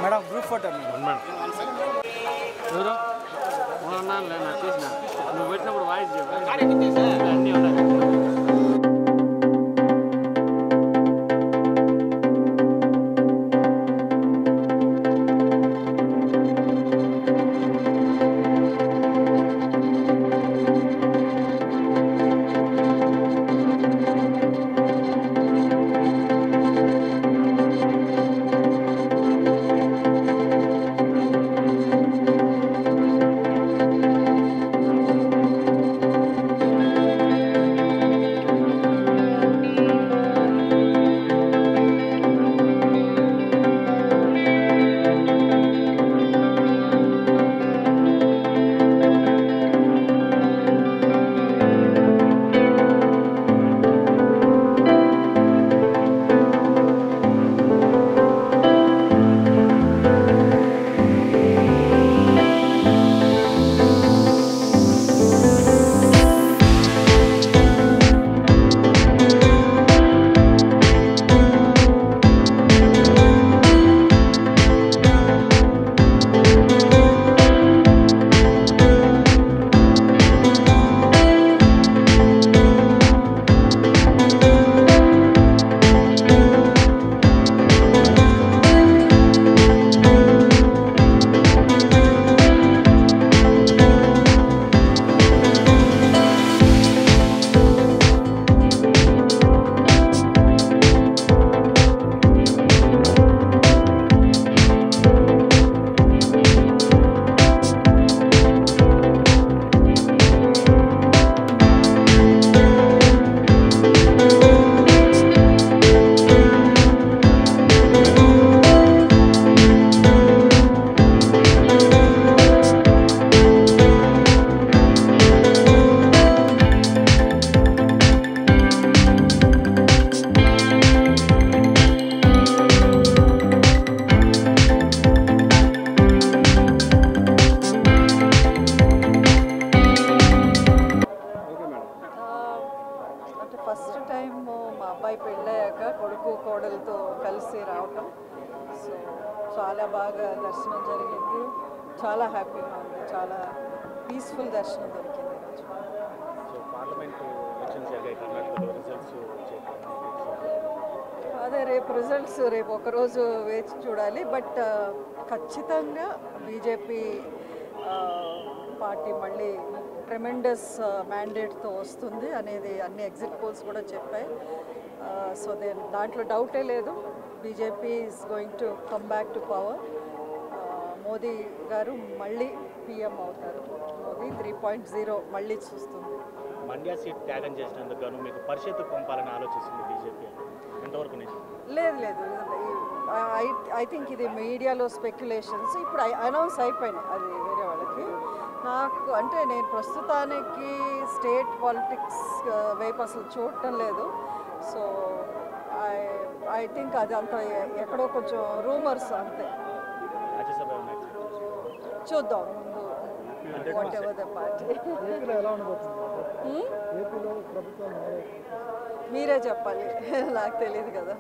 Madam group photo madam ఎవరు నాకు చూసిన నువ్వు పెట్టినప్పుడు వాయిస్ అన్నీ ఉన్నాయి. ఫస్ట్ టైం మా అబ్బాయి పెళ్ళయ్యాక కొడుకు కోడలతో కలిసి రావటం. సో చాలా బాగా దర్శనం జరిగింది, చాలా హ్యాపీగా ఉంది, చాలా పీస్ఫుల్ దర్శనం దొరికింది. అదే రేపు రిజల్ట్స్ రేపు ఒకరోజు వేచి చూడాలి. బట్ ఖచ్చితంగా బీజేపీ పార్టీ మళ్ళీ ట్రెమెండస్ మ్యాండేట్తో వస్తుంది అనేది అన్ని ఎగ్జిట్ పోల్స్ కూడా చెప్పాయి. సో దాంట్లో డౌటే లేదు, BJP is going to come back to power. Modi గారు మళ్ళీ పీఎం అవుతారు. మోదీ 3.0 మళ్ళీ చూస్తుంది. మండ్యా సీట్ త్యాగం చేసినందుకు గాను మీకు పరిషత్తుకు పంపాలని ఆలోచిస్తుంది బీజేపీ, ఎంతవరకు లేదు లేదు ఐ థింక్ ఇది మీడియాలో స్పెక్యులేషన్స్. ఇప్పుడు అనౌన్స్ అయిపోయినాయి అది వేరే వాళ్ళకి. నాకు అంటే నేను ప్రస్తుతానికి స్టేట్ పాలిటిక్స్ వైపు అసలు చూడటం లేదు. సో ఐ థింక్ అది అంత ఎక్కడో కొంచెం రూమర్స్ అంతే. చూద్దాం ముందు వాట్ ఎవర్ ద పార్టీ. మీరే చెప్పాలి, నాకు తెలియదు కదా.